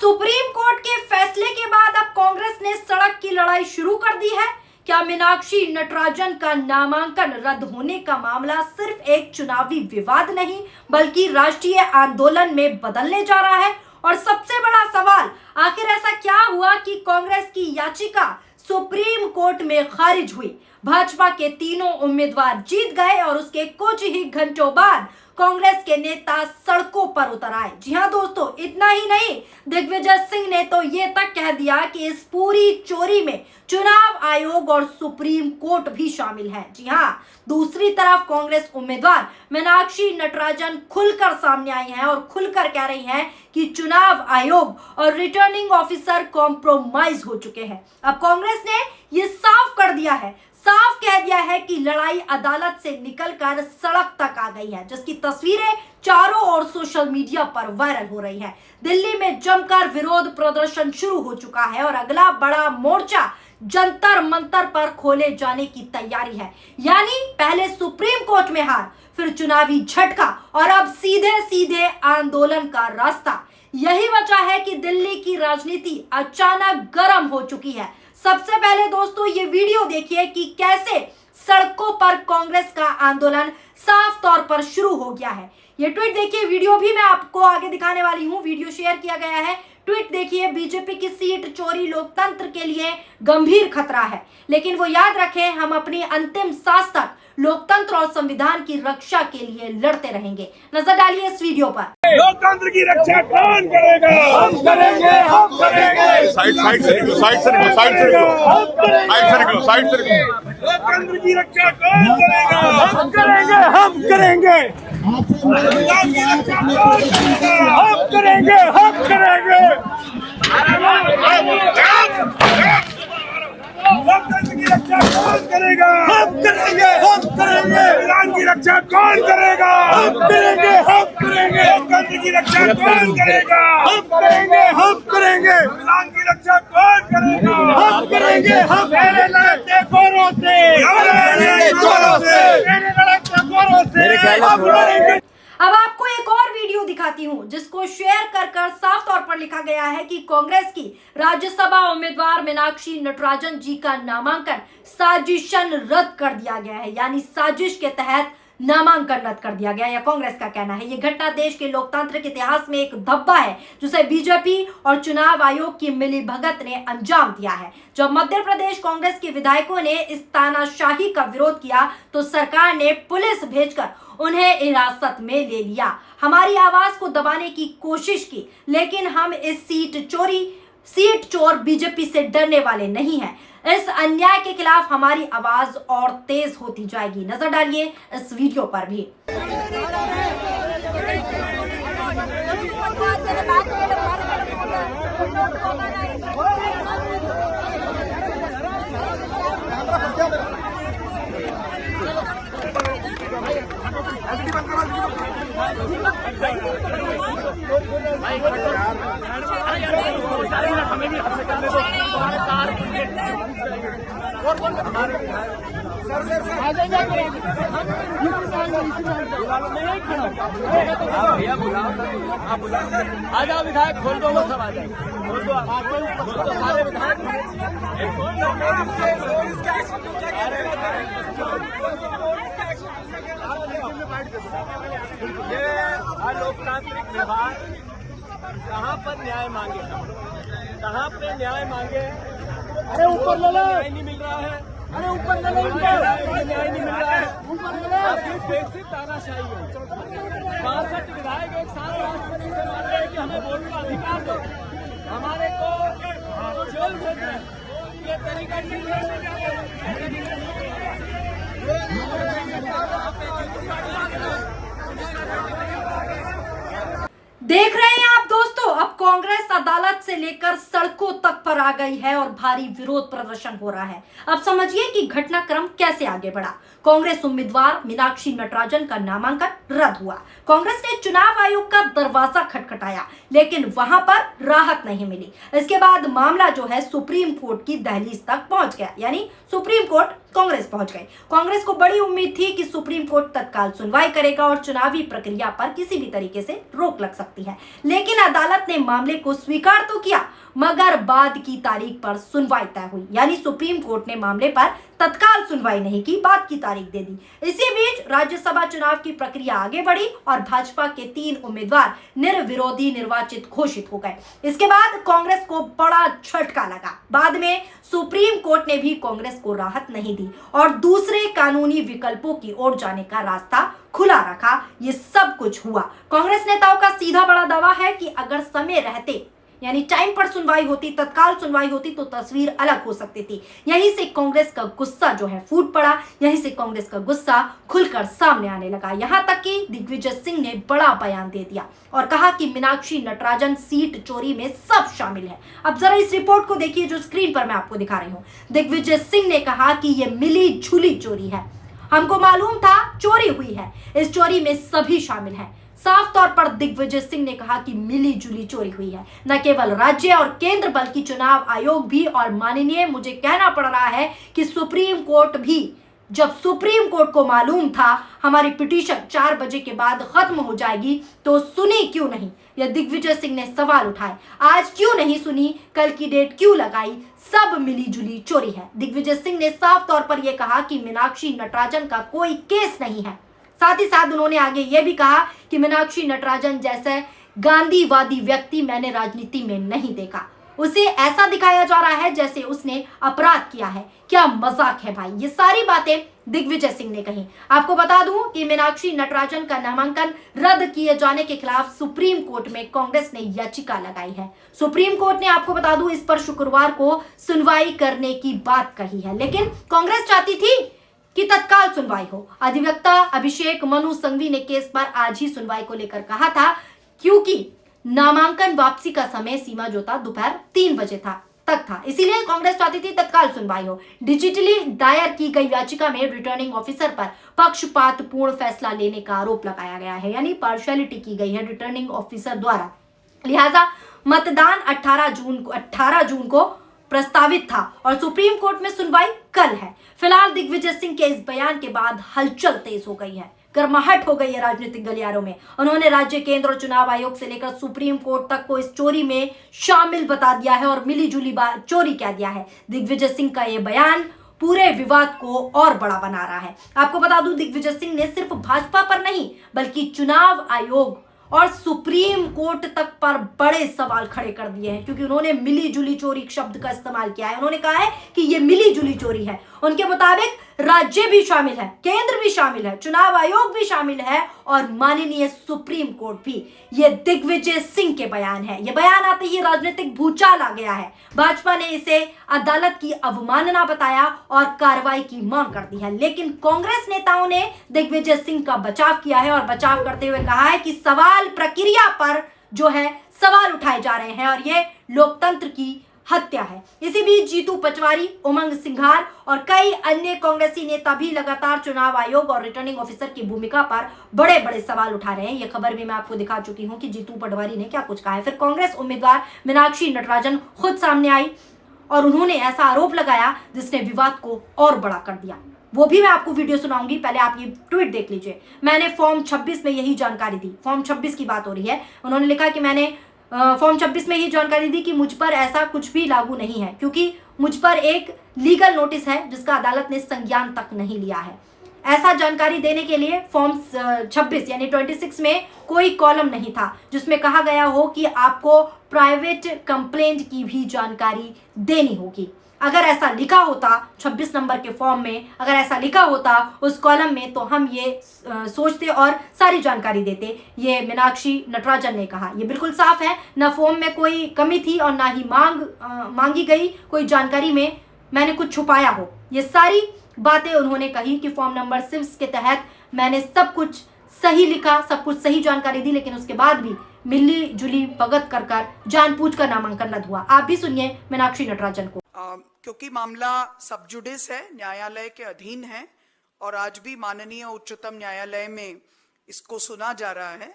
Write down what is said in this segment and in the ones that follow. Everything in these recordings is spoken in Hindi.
सुप्रीम कोर्ट के फैसले के बाद अब कांग्रेस ने सड़क की लड़ाई शुरू कर दी है। क्या मीनाक्षी नटराजन का नामांकन रद्द होने का मामला सिर्फ एक चुनावी विवाद नहीं बल्कि राष्ट्रीय आंदोलन में बदलने जा रहा है? और सबसे बड़ा सवाल, आखिर ऐसा क्या हुआ कि कांग्रेस की याचिका सुप्रीम कोर्ट में खारिज हुई? भाजपा के तीनों उम्मीदवार जीत गए और उसके कुछ ही घंटों बाद कांग्रेस के नेता सड़कों पर उतर आए। जी हां दोस्तों, इतना ही नहीं, दिग्विजय सिंह ने तो ये तक कह दिया कि इस पूरी चोरी में चुनाव आयोग और सुप्रीम कोर्ट भी शामिल है। जी हां, दूसरी तरफ कांग्रेस उम्मीदवार मीनाक्षी नटराजन खुलकर सामने आई हैं और खुलकर कह रही हैं कि चुनाव आयोग और रिटर्निंग ऑफिसर कॉम्प्रोमाइज हो चुके हैं। अब कांग्रेस ने ये साफ कर दिया है, साफ कह दिया है कि लड़ाई अदालत से निकलकर सड़क तक आ गई है, जिसकी तस्वीरें चारों ओर सोशल मीडिया पर वायरल हो रही है। दिल्ली में जमकर विरोध प्रदर्शन शुरू हो चुका है और अगला बड़ा मोर्चा जंतर मंतर पर खोले जाने की तैयारी है। यानी पहले सुप्रीम कोर्ट में हार, फिर चुनावी झटका और अब सीधे सीधे आंदोलन का रास्ता। यही वजह है कि दिल्ली की राजनीति अचानक गर्म हो चुकी है। सबसे पहले दोस्तों ये वीडियो देखिए कि कैसे सड़कों पर कांग्रेस का आंदोलन साफ तौर पर शुरू हो गया है। ये ट्वीट देखिए, वीडियो भी मैं आपको आगे दिखाने वाली हूं, वीडियो शेयर किया गया है। ट्वीट देखिए, बीजेपी की सीट चोरी लोकतंत्र के लिए गंभीर खतरा है, लेकिन वो याद रखें हम अपनी अंतिम सांस तक लोकतंत्र और संविधान की रक्षा के लिए लड़ते रहेंगे। नजर डालिए इस वीडियो पर। लोकतंत्र की रक्षा कौन करेगा? हम करेंगे, हम करेंगे। साइड से निकलो, साइड से निकलो, साइड से निकलो, साइड से निकलो, साइड से निकलो। लोकतंत्र की रक्षा कौन करेगा? हम करेंगे, हम करेंगे। संविधान की रक्षा कौन करेगा? हम करेंगे, हम करेंगे। लोकतंत्र की रक्षा कौन करेगा? हम करेंगे, हम करेंगे। संविधान की रक्षा कौन करेगा? हम करेंगे, हम करेंगे। लोकतंत्र की रक्षा कौन करेगा? हम करेंगे, हम करेंगे। संविधान की रक्षा कौन करेगा? हम करेंगे, हम मेरे लड़ते गोरों से, मेरे गोरों से, मेरे लड़ते गोरों से हम लड़ेंगे। अब आपको एक और वीडियो दिखाती हूं जिसको शेयर कर साफ तौर पर लिखा गया है कि कांग्रेस की राज्यसभा उम्मीदवार मीनाक्षी नटराजन जी का नामांकन साजिशन रद्द कर दिया गया है। यानी साजिश के तहत नामांकन रद्द कर दिया गया, या कांग्रेस का कहना है। यह घटना देश के लोकतंत्र के इतिहास में एक धब्बा है जिसे बीजेपी और चुनाव आयोग की मिलीभगत ने अंजाम दिया है। जब मध्य प्रदेश कांग्रेस के विधायकों ने इस तानाशाही का विरोध किया तो सरकार ने पुलिस भेजकर उन्हें हिरासत में ले लिया, हमारी आवाज को दबाने की कोशिश की। लेकिन हम इस सीट चोर बीजेपी से डरने वाले नहीं हैं। इस अन्याय के खिलाफ हमारी आवाज और तेज होती जाएगी। नजर डालिए इस वीडियो पर भी। आ जाओ विधायक, खोल दो, वो सब आ जाए, खोल दो, खोल दो सारे विधायक। ये अलोकतांत्रिक व्यवहार कहाँ पर न्याय मांगे, कहाँ पे न्याय मांगे? अरे ऊपर ले लो, न्याय नहीं मिल रहा है। अरे ऊपर ले लो, न्याय नहीं मिल रहा है। ऊपर ले लो, बेसिक तानाशाही है। 62 विधायक एक साथ राष्ट्रपति से मांग रहे हैं कि हमें वोट का अधिकार दो, हमारे को जेल भेज रहे हैं। ये तरीका नहीं है। देख रहे हैं आप दोस्तों, अब कांग्रेस अदालत से लेकर सड़कों तक पर आ गई है और भारी विरोध प्रदर्शन हो रहा है। अब समझिए कि घटनाक्रम कैसे आगे बढ़ा। कांग्रेस उम्मीदवार मीनाक्षी नटराजन का नामांकन रद्द हुआ। कांग्रेस ने चुनाव आयोग का दरवाजा खटखटाया, लेकिन वहां पर राहत नहीं मिली। इसके बाद मामला जो है सुप्रीम कोर्ट की दहलीज तक पहुंच गया, यानी सुप्रीम कोर्ट कांग्रेस पहुंच गई। कांग्रेस को बड़ी उम्मीद थी कि सुप्रीम कोर्ट तत्काल सुनवाई करेगा और चुनावी प्रक्रिया पर किसी भी तरीके से रोक लग सकती है, लेकिन अदालत ने मामले मामले को स्वीकार तो किया, मगर बाद की तारीख पर सुनवाई तय हुई। यानी सुप्रीम कोर्ट ने मामले पर तत्काल सुनवाई नहीं की, बाद की तारीख दे दी। इसी बीच राज्यसभा चुनाव की प्रक्रिया आगे बढ़ी और भाजपा के 3 उम्मीदवार निर्विरोधी निर्वाचित घोषित हो गए। इसके बाद कांग्रेस को बड़ा झटका लगा। बाद में सुप्रीम कोर्ट ने भी कांग्रेस को राहत नहीं दी और दूसरे कानूनी विकल्पों की ओर जाने का रास्ता खुला रखा। ये सब कुछ हुआ। कांग्रेस नेताओं का सीधा बड़ा दावा है कि अगर समय रहते यानी टाइम पर सुनवाई होती, तत्काल सुनवाई होती तो तस्वीर अलग हो सकती थी। यहीं से कांग्रेस का गुस्सा जो है फूट पड़ा, यहीं से कांग्रेस का गुस्सा खुलकर सामने आने लगा। यहां तक कि दिग्विजय सिंह ने बड़ा बयान दे दिया और कहा कि मीनाक्षी नटराजन सीट चोरी में सब शामिल है। अब जरा इस रिपोर्ट को देखिए जो स्क्रीन पर मैं आपको दिखा रही हूँ। दिग्विजय सिंह ने कहा कि यह मिली जुली चोरी है, हमको मालूम था चोरी हुई है, इस चोरी में सभी शामिल हैं। साफ तौर पर दिग्विजय सिंह ने कहा कि मिली जुली चोरी हुई है। न केवल राज्य और केंद्र बल्कि चुनाव आयोग भी, और माननीय मुझे कहना पड़ रहा है कि सुप्रीम कोर्ट भी, जब सुप्रीम कोर्ट को मालूम था हमारी पिटीशन 4 बजे के बाद खत्म हो जाएगी तो सुनी क्यों नहीं, यह दिग्विजय सिंह ने सवाल उठाए। आज क्यों नहीं सुनी, कल की डेट क्यों लगाई, सब मिली जुली चोरी है। दिग्विजय सिंह ने साफ तौर पर यह कहा कि मीनाक्षी नटराजन का कोई केस नहीं है। साथ ही साथ उन्होंने आगे यह भी कहा कि मीनाक्षी नटराजन जैसे गांधीवादी व्यक्ति मैंने राजनीति में नहीं देखा, उसे ऐसा दिखाया जा रहा है जैसे उसने अपराध किया है। क्या मजाक है भाई। ये सारी बातें दिग्विजय सिंह ने कही। आपको बता दूं कि मीनाक्षी नटराजन का नामांकन रद्द किए जाने के खिलाफ सुप्रीम कोर्ट में कांग्रेस ने याचिका लगाई है। सुप्रीम कोर्ट ने, आपको बता दूं, इस पर शुक्रवार को सुनवाई करने की बात कही है, लेकिन कांग्रेस चाहती थी कि तत्काल सुनवाई हो। अधिवक्ता अभिषेक मनु संघवी ने केस पर आज ही सुनवाई को लेकर कहा था, क्योंकि नामांकन वापसी का समय सीमा जो था दोपहर 3 बजे तक था, इसीलिए कांग्रेस चाहती थी तत्काल सुनवाई हो। डिजिटली दायर की गई याचिका में रिटर्निंग ऑफिसर पर पक्षपातपूर्ण फैसला लेने का आरोप लगाया गया है, यानी पार्शियलिटी की गई है रिटर्निंग ऑफिसर द्वारा। लिहाजा मतदान 18 जून को प्रस्तावित था और सुप्रीम कोर्ट में सुनवाई कल है। फिलहाल दिग्विजय सिंह के इस बयान के बाद हलचल तेज हो गई है, गर्माहट हो गई है राजनीतिक गलियारों में। उन्होंने राज्य, केंद्र और चुनाव आयोग से लेकर सुप्रीम कोर्ट तक को इस चोरी में शामिल बता दिया है और मिली जुली चोरी कह दिया है। दिग्विजय सिंह का यह बयान पूरे विवाद को और बड़ा बना रहा है। आपको बता दूं, दिग्विजय सिंह ने सिर्फ भाजपा पर नहीं बल्कि चुनाव आयोग और सुप्रीम कोर्ट तक पर बड़े सवाल खड़े कर दिए हैं, क्योंकि उन्होंने मिली जुली चोरी शब्द का इस्तेमाल किया है। उन्होंने कहा है कि यह मिली जुली चोरी है। उनके मुताबिक राज्य भी शामिल है, केंद्र भी शामिल है, चुनाव आयोग भी शामिल है और माननीय सुप्रीम कोर्ट भी। ये दिग्विजय सिंह के बयान है। ये बयान आते ही राजनीतिक भूचाल आ गया है। भाजपा ने इसे अदालत की अवमानना बताया और कार्रवाई की मांग कर दी है, लेकिन कांग्रेस नेताओं ने दिग्विजय सिंह का बचाव किया है और बचाव करते हुए कहा है कि सवाल प्रक्रिया पर जो है सवाल उठाए जा रहे हैं और ये लोकतंत्र की हत्या है। इसी बीच जीतू पचवारी, उमंग सिंघार और कई अन्य कांग्रेसी नेता भी लगातार चुनाव आयोग और रिटर्निंग ऑफिसर की भूमिका पर बड़े बड़े सवाल उठा रहे हैं। यह खबर भी मैं आपको दिखा चुकी हूं कि जीतू पटवारी ने क्या कुछ कहा है। फिर कांग्रेस उम्मीदवार मीनाक्षी नटराजन खुद सामने आई और उन्होंने ऐसा आरोप लगाया जिसने विवाद को और बड़ा कर दिया। वो भी मैं आपको वीडियो सुनाऊंगी, पहले आप ये ट्वीट देख लीजिए। मैंने फॉर्म 26 में यही जानकारी दी। फॉर्म 26 की बात हो रही है। उन्होंने लिखा कि मैंने फॉर्म 26 में यही जानकारी दी कि मुझ पर ऐसा कुछ भी लागू नहीं है, क्योंकि मुझ पर एक लीगल नोटिस है जिसका अदालत ने संज्ञान तक नहीं लिया है। ऐसा जानकारी देने के लिए फॉर्म 26 यानी 26 में कोई कॉलम नहीं था जिसमें कहा गया हो कि आपको प्राइवेट कंप्लेंट की भी जानकारी देनी होगी। अगर ऐसा लिखा होता 26 नंबर के फॉर्म में, अगर ऐसा लिखा होता उस कॉलम में, तो हम ये सोचते और सारी जानकारी देते। ये मीनाक्षी नटराजन ने कहा। ये बिल्कुल साफ है, ना फॉर्म में कोई कमी थी और ना ही मांगी गई कोई जानकारी में मैंने कुछ छुपाया हो। ये सारी बातें उन्होंने कही कि फॉर्म नंबर 6 के तहत मैंने सब कुछ सही लिखा, सब कुछ सही जानकारी दी, लेकिन उसके बाद भी मिली जुली भगत कर जानबूझकर नामांकन रद्द हुआ। आप भी सुनिए मीनाक्षी नटराजन को। क्योंकि मामला सब जुडिस है, न्यायालय के अधीन है और आज भी माननीय उच्चतम न्यायालय में इसको सुना जा रहा है,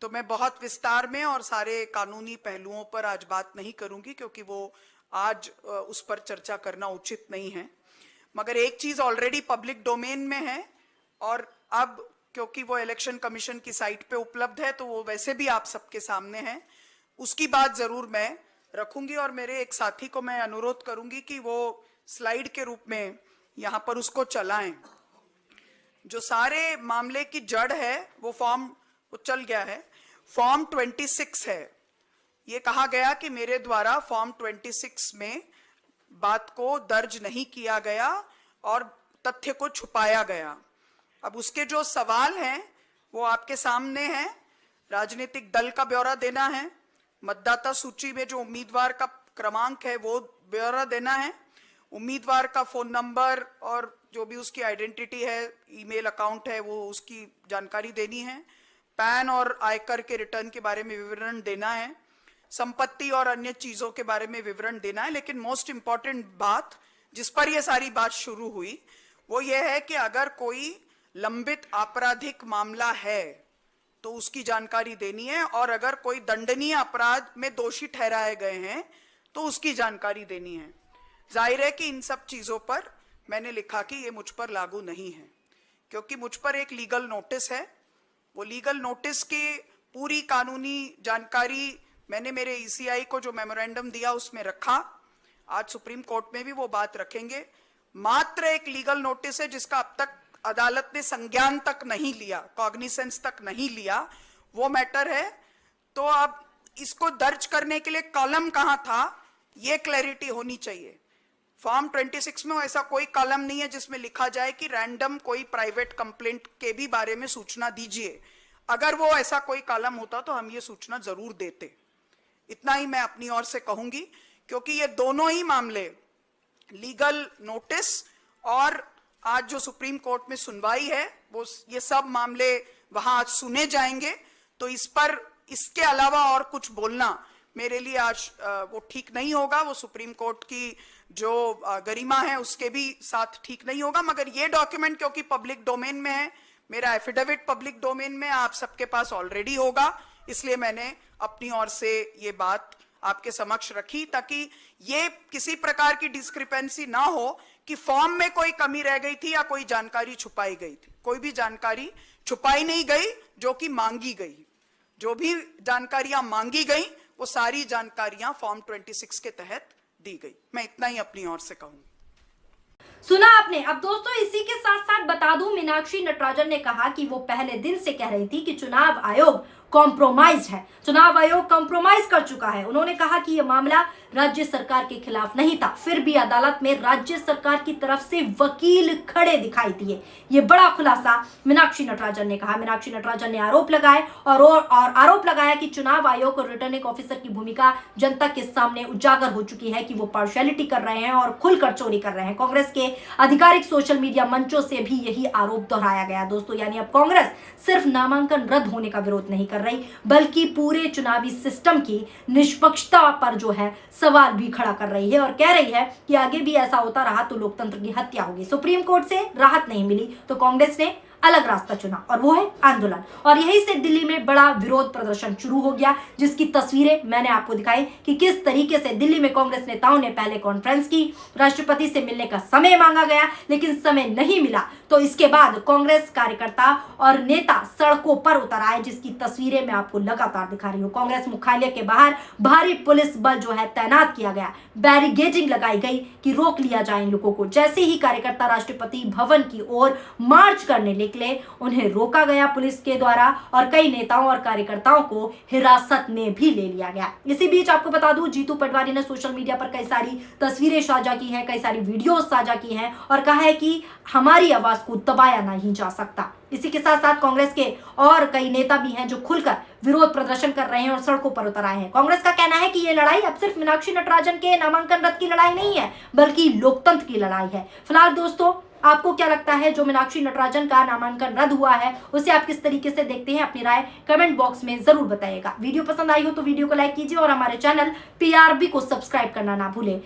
तो मैं बहुत विस्तार में और सारे कानूनी पहलुओं पर आज बात नहीं करूंगी, क्योंकि वो आज उस पर चर्चा करना उचित नहीं है। मगर एक चीज ऑलरेडी पब्लिक डोमेन में है और अब क्योंकि वो इलेक्शन कमीशन की साइट पे उपलब्ध है तो वो वैसे भी आप सबके सामने है। उसकी बात जरूर मैं रखूंगी और मेरे एक साथी को मैं अनुरोध करूंगी कि वो स्लाइड के रूप में यहां पर उसको चलाएं। जो सारे मामले की जड़ है वो फॉर्म चल गया है, फॉर्म 26 है। ये कहा गया कि मेरे द्वारा फॉर्म 26 में बात को दर्ज नहीं किया गया और तथ्य को छुपाया गया। अब उसके जो सवाल हैं वो आपके सामने हैं। राजनीतिक दल का ब्यौरा देना है, मतदाता सूची में जो उम्मीदवार का क्रमांक है वो ब्यौरा देना है, उम्मीदवार का फोन नंबर और जो भी उसकी आइडेंटिटी है, ईमेल अकाउंट है, वो उसकी जानकारी देनी है, पैन और आयकर के रिटर्न के बारे में विवरण देना है, संपत्ति और अन्य चीजों के बारे में विवरण देना है। लेकिन मोस्ट इंपॉर्टेंट बात जिस पर यह सारी बात शुरू हुई वो ये है कि अगर कोई लंबित आपराधिक मामला है तो उसकी जानकारी देनी है, और अगर कोई दंडनीय अपराध में दोषी ठहराए गए हैं तो उसकी जानकारी देनी है। जाहिर है कि इन सब चीजों पर मैंने लिखा कि ये मुझ पर लागू नहीं है, क्योंकि मुझ पर एक लीगल नोटिस है। वो लीगल नोटिस की पूरी कानूनी जानकारी मैंने मेरे ईसीआई को जो मेमोरेंडम दिया उसमें रखा। आज सुप्रीम कोर्ट में भी वो बात रखेंगे। मात्र एक लीगल नोटिस है जिसका अब तक अदालत ने संज्ञान तक नहीं लिया, कॉग्निसेंस तक नहीं लिया, वो मैटर है। तो अब इसको दर्ज करने के लिए कॉलम कहां था ये क्लैरिटी होनी चाहिए। फॉर्म 26 में ऐसा कोई कॉलम नहीं है जिसमें लिखा जाए कि रैंडम कोई प्राइवेट कंप्लेंट के भी बारे में सूचना दीजिए। अगर वो ऐसा कोई कॉलम होता तो हम ये सूचना जरूर देते। इतना ही मैं अपनी ओर से कहूंगी, क्योंकि ये दोनों ही मामले, लीगल नोटिस और आज जो सुप्रीम कोर्ट में सुनवाई है, वो ये सब मामले वहां आज सुने जाएंगे। तो इस पर इसके अलावा और कुछ बोलना मेरे लिए आज वो ठीक नहीं होगा। वो सुप्रीम कोर्ट की जो गरिमा है उसके भी साथ ठीक नहीं होगा। मगर ये डॉक्यूमेंट क्योंकि पब्लिक डोमेन में है, मेरा एफिडेविट पब्लिक डोमेन में आप सबके पास ऑलरेडी होगा, इसलिए मैंने अपनी ओर से ये बात आपके समक्ष रखी, ताकि ये किसी प्रकार की डिस्क्रिपेंसी ना हो कि फॉर्म में कोई कमी रह गई थी या कोई जानकारी छुपाई गई थी। कोई भी जानकारी छुपाई नहीं गई जो कि मांगी गई। जो भी जानकारियां मांगी गई वो सारी जानकारियां फॉर्म 26 के तहत दी गई। मैं इतना ही अपनी ओर से कहूंगी। सुना आपने। अब दोस्तों इसी के साथ साथ बता दूं, मीनाक्षी नटराजन ने कहा कि वो पहले दिन से कह रही थी कि चुनाव आयोग कॉम्प्रोमाइज है, चुनाव आयोग कॉम्प्रोमाइज कर चुका है। उन्होंने कहा कि यह मामला राज्य सरकार के खिलाफ नहीं था, फिर भी अदालत में राज्य सरकार की तरफ से वकील खड़े दिखाई दिए। ये बड़ा खुलासा मीनाक्षी नटराजन ने कहा। मीनाक्षी नटराजन ने आरोप लगाए और आरोप लगाया कि चुनाव आयोग और रिटर्निंग ऑफिसर की भूमिका जनता के सामने उजागर हो चुकी है कि वो पार्शियलिटी कर रहे हैं और खुलकर चोरी कर रहे हैं। कांग्रेस के आधिकारिक सोशल मीडिया मंचों से भी यही आरोप दोहराया गया दोस्तों। यानी अब कांग्रेस सिर्फ नामांकन रद्द होने का विरोध नहीं कर रही, बल्कि पूरे चुनावी सिस्टम की निष्पक्षता पर जो है सवाल भी खड़ा कर रही है और कह रही है कि आगे भी ऐसा होता रहा तो लोकतंत्र की हत्या होगी। सुप्रीम कोर्ट से राहत नहीं मिली तो कांग्रेस ने अलग रास्ता चुना और वो है आंदोलन। और यही से दिल्ली में बड़ा विरोध प्रदर्शन शुरू हो गया, जिसकी तस्वीरें मैंने आपको दिखाई कि किस तरीके से दिल्ली में कांग्रेस नेताओं ने पहले कॉन्फ्रेंस की, राष्ट्रपति से मिलने का समय मांगा गया लेकिन समय नहीं मिला। तो इसके बाद कांग्रेस कार्यकर्ता और नेता सड़कों पर उतर आए, जिसकी तस्वीरें मैं आपको लगातार दिखा रही हूँ। कांग्रेस मुख्यालय के बाहर भारी पुलिस बल जो है तैनात किया गया, बैरिगेडिंग लगाई गई कि रोक लिया जाए इन लोगों को। जैसे ही कार्यकर्ता राष्ट्रपति भवन की ओर मार्च करने निकले, उन्हें रोका गया पुलिस के द्वारा और कई नेताओं और कार्यकर्ताओं को हिरासत में भी ले लिया गया। इसी बीच आपको बता दूं, जीतू पटवारी ने सोशल मीडिया पर कई सारी तस्वीरें साझा की हैं, कई सारी वीडियोस साझा की हैं और कहा है कि हमारी आवाज को दबाया नहीं जा सकता। इसी के साथ साथ कांग्रेस के और कई नेता भी हैं जो खुलकर विरोध प्रदर्शन कर रहे हैं और सड़कों पर उतर आए हैं। कांग्रेस का कहना है कि यह लड़ाई अब सिर्फ मीनाक्षी नटराजन के नामांकन रद्द की लड़ाई नहीं है, बल्कि लोकतंत्र की लड़ाई है। फिलहाल दोस्तों, आपको क्या लगता है जो मीनाक्षी नटराजन का नामांकन रद्द हुआ है उसे आप किस तरीके से देखते हैं? अपनी राय कमेंट बॉक्स में जरूर बताइएगा। वीडियो पसंद आई हो तो वीडियो को लाइक कीजिए और हमारे चैनल PRB को सब्सक्राइब करना ना भूलें।